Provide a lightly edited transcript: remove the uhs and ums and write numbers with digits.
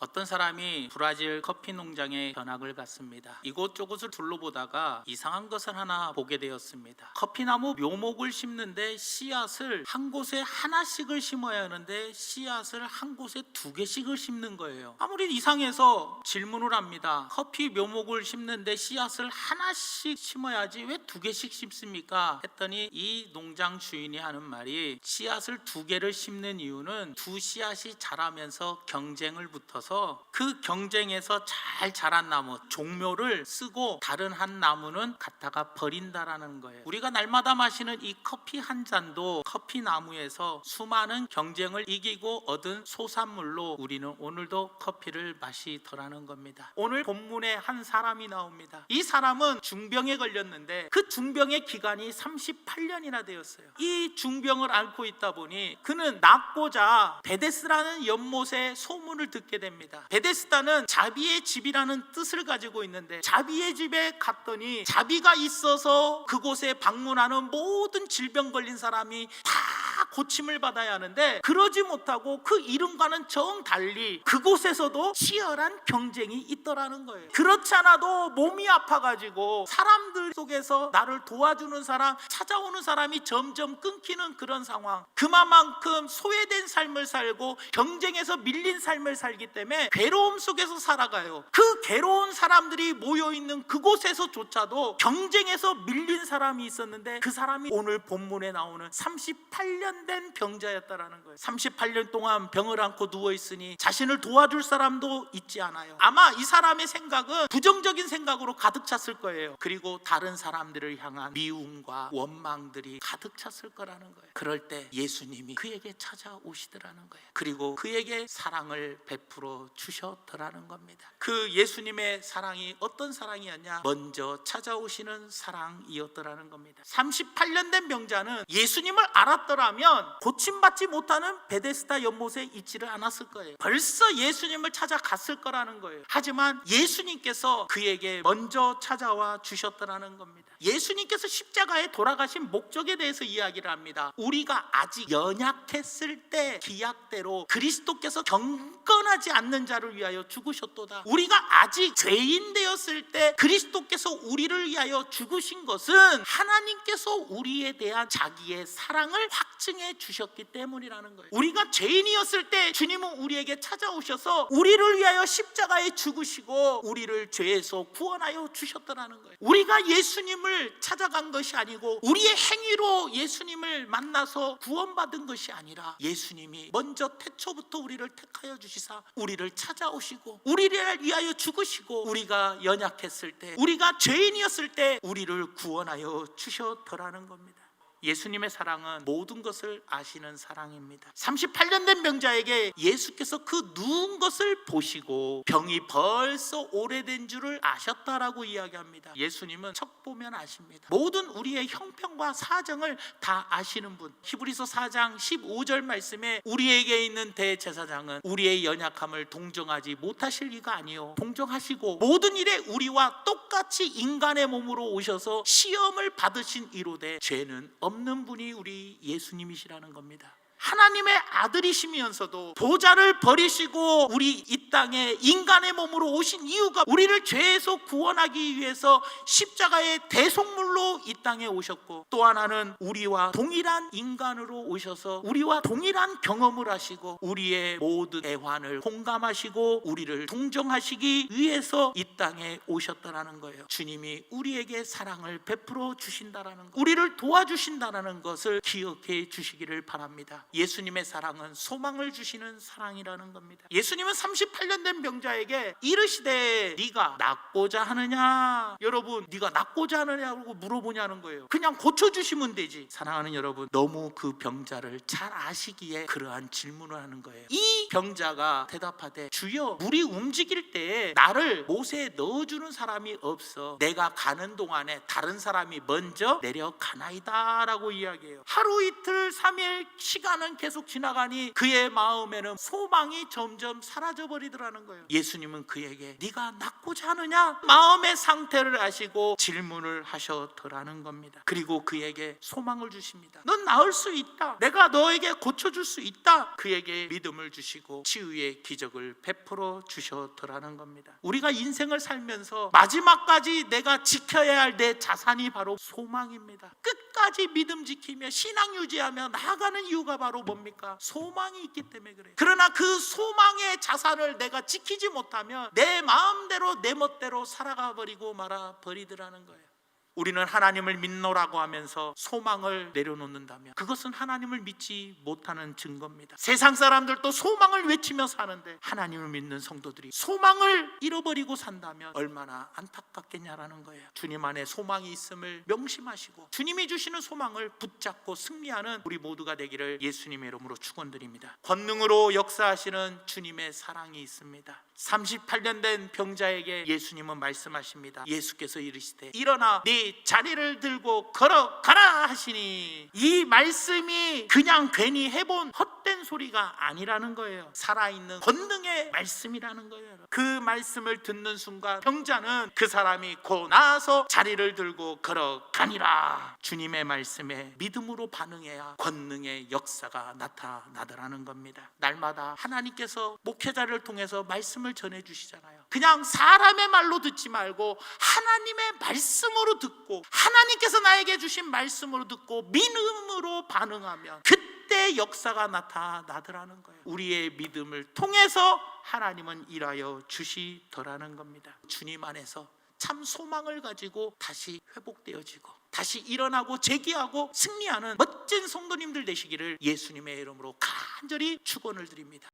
어떤 사람이 브라질 커피 농장에 견학을 갔습니다. 이곳저곳을 둘러보다가 이상한 것을 하나 보게 되었습니다. 커피나무 묘목을 심는데 씨앗을 한 곳에 하나씩을 심어야 하는데 씨앗을 한 곳에 2개씩을 심는 거예요. 아무리 이상해서 질문을 합니다. 커피 묘목을 심는데 씨앗을 하나씩 심어야지 왜 2개씩 심습니까? 했더니 이 농장 주인이 하는 말이, 씨앗을 2개를 심는 이유는 두 씨앗이 자라면서 경쟁을 붙어서 그 경쟁에서 잘 자란 나무 종묘를 쓰고 다른 한 나무는 갖다가 버린다라는 거예요. 우리가 날마다 마시는 이 커피 한 잔도 커피 나무에서 수많은 경쟁을 이기고 얻은 소산물로 우리는 오늘도 커피를 마시더라는 겁니다. 오늘 본문에 한 사람이 나옵니다. 이 사람은 중병에 걸렸는데 그 중병의 기간이 38년이나 되었어요. 이 중병을 앓고 있다 보니 그는 낫고자 베데스라는 연못의 소문을 듣게 됩니다. 베데스다는 자비의 집이라는 뜻을 가지고 있는데, 자비의 집에 갔더니 자비가 있어서 그곳에 방문하는 모든 질병 걸린 사람이 다 고침을 받아야 하는데, 그러지 못하고 그 이름과는 정달리 그곳에서도 치열한 경쟁이 있더라는 거예요. 그렇지 않아도 몸이 아파가지고 사람들 속에서 나를 도와주는 사람, 찾아오는 사람이 점점 끊기는 그런 상황, 그만큼 소외된 삶을 살고 경쟁에서 밀린 삶을 살기 때문에 괴로움 속에서 살아가요. 그 괴로운 사람들이 모여있는 그곳에서조차도 경쟁에서 밀린 사람이 있었는데, 그 사람이 오늘 본문에 나오는 38년 된 병자였다라는 거예요. 38년 동안 병을 안고 누워있으니 자신을 도와줄 사람도 있지 않아요. 아마 이 사람의 생각은 부정적인 생각으로 가득 찼을 거예요. 그리고 다른 사람들을 향한 미움과 원망들이 가득 찼을 거라는 거예요. 그럴 때 예수님이 그에게 찾아오시더라는 거예요. 그리고 그에게 사랑을 베풀어 주셨더라는 겁니다. 그 예수님의 사랑이 어떤 사랑이었냐? 먼저 찾아오시는 사랑이었더라는 겁니다. 38년 된 병자는 예수님을 알았더라면 고침받지 못하는 베데스다 연못에 있지를 않았을 거예요. 벌써 예수님을 찾아갔을 거라는 거예요. 하지만 예수님께서 그에게 먼저 찾아와 주셨더라는 겁니다. 예수님께서 십자가에 돌아가신 목적에 대해서 이야기를 합니다. 우리가 아직 연약했을 때 기약대로 그리스도께서 경건하지 않는 자를 위하여 죽으셨도다. 우리가 아직 죄인 되었을 때 그리스도께서 우리를 위하여 죽으신 것은 하나님께서 우리에 대한 자기의 사랑을 확증해 주셨기 때문이라는 거예요. 우리가 죄인이었을 때 주님은 우리에게 찾아오셔서 우리를 위하여 십자가에 죽으시고 우리를 죄에서 구원하여 주셨더라는 거예요. 우리가 예수님을 찾아간 것이 아니고 우리의 행위로 예수님을 만나서 구원받은 것이 아니라, 예수님이 먼저 태초부터 우리를 택하여 주시사 우리를 찾아오시고 우리를 위하여 죽으시고 우리가 연약했을 때, 우리가 죄인이었을 때 우리를 구원하여 주셨더라는 겁니다. 예수님의 사랑은 모든 것을 아시는 사랑입니다. 38년 된 병자에게 예수께서 그 누운 것을 보시고 병이 벌써 오래된 줄을 아셨다라고 이야기합니다. 예수님은 척 보면 아십니다. 모든 우리의 형편과 사정을 다 아시는 분. 히브리서 4장 15절 말씀에 우리에게 있는 대제사장은 우리의 연약함을 동정하지 못하실 리가 아니요 동정하시고 모든 일에 우리와 똑같이 인간의 몸으로 오셔서 시험을 받으신 이로되 죄는 없는 분이 우리 예수님이시라는 겁니다. 하나님의 아들이시면서도 보좌를 버리시고 우리 이 땅에 인간의 몸으로 오신 이유가 우리를 죄에서 구원하기 위해서 십자가의 대속물로 이 땅에 오셨고, 또 하나는 우리와 동일한 인간으로 오셔서 우리와 동일한 경험을 하시고 우리의 모든 애환을 공감하시고 우리를 동정하시기 위해서 이 땅에 오셨다라는 거예요. 주님이 우리에게 사랑을 베풀어 주신다라는 것, 우리를 도와주신다라는 것을 기억해 주시기를 바랍니다. 예수님의 사랑은 소망을 주시는 사랑이라는 겁니다. 예수님은 38년 된 병자에게 이르시되 네가 낫고자 하느냐? 여러분, 네가 낫고자 하느냐고 물어보냐는 거예요. 그냥 고쳐주시면 되지. 사랑하는 여러분, 너무 그 병자를 잘 아시기에 그러한 질문을 하는 거예요. 이 병자가 대답하되 주여, 물이 움직일 때 나를 못에 넣어주는 사람이 없어. 내가 가는 동안에 다른 사람이 먼저 내려가나이다 라고 이야기해요. 하루 이틀 3일 시간 시간은 계속 지나가니 그의 마음에는 소망이 점점 사라져 버리더라는 거예요. 예수님은 그에게 네가 낫고자 하느냐? 마음의 상태를 아시고 질문을 하셨더라는 겁니다. 그리고 그에게 소망을 주십니다. 넌 나을 수 있다. 내가 너에게 고쳐줄 수 있다. 그에게 믿음을 주시고 치유의 기적을 베풀어 주셨더라는 겁니다. 우리가 인생을 살면서 마지막까지 내가 지켜야 할 내 자산이 바로 소망입니다. 끝까지 믿음 지키며 신앙 유지하며 나아가는 이유가 바로 뭡니까? 소망이 있기 때문에 그래요. 그러나 그 소망의 자산을 내가 지키지 못하면 내 마음대로 내 멋대로 살아가 버리고 말아 버리더라는 거예요. 우리는 하나님을 믿노라고 하면서 소망을 내려놓는다면 그것은 하나님을 믿지 못하는 증거입니다. 세상 사람들도 소망을 외치며 사는데 하나님을 믿는 성도들이 소망을 잃어버리고 산다면 얼마나 안타깝겠냐라는 거예요. 주님 안에 소망이 있음을 명심하시고 주님이 주시는 소망을 붙잡고 승리하는 우리 모두가 되기를 예수님의 이름으로 축원드립니다. 권능으로 역사하시는 주님의 사랑이 있습니다. 38년 된 병자에게 예수님은 말씀하십니다. 예수께서 이르시되 일어나 네 자리를 들고 걸어가라 하시니, 이 말씀이 그냥 괜히 해본 헛된 소리가 아니라는 거예요. 살아있는 권능의 말씀이라는 거예요. 그 말씀을 듣는 순간 병자는 그 사람이 곧 나아서 자리를 들고 걸어가니라. 주님의 말씀에 믿음으로 반응해야 권능의 역사가 나타나더라는 겁니다. 날마다 하나님께서 목회자를 통해서 말씀을 전해주시잖아요. 그냥 사람의 말로 듣지 말고 하나님의 말씀으로 듣고 하나님께서 나에게 주신 말씀으로 듣고 믿음으로 반응하면 그때 역사가 나타나더라는 거예요. 우리의 믿음을 통해서 하나님은 일하여 주시더라는 겁니다. 주님 안에서 참 소망을 가지고 다시 회복되어지고 다시 일어나고 재기하고 승리하는 멋진 성도님들 되시기를 예수님의 이름으로 간절히 축원을 드립니다.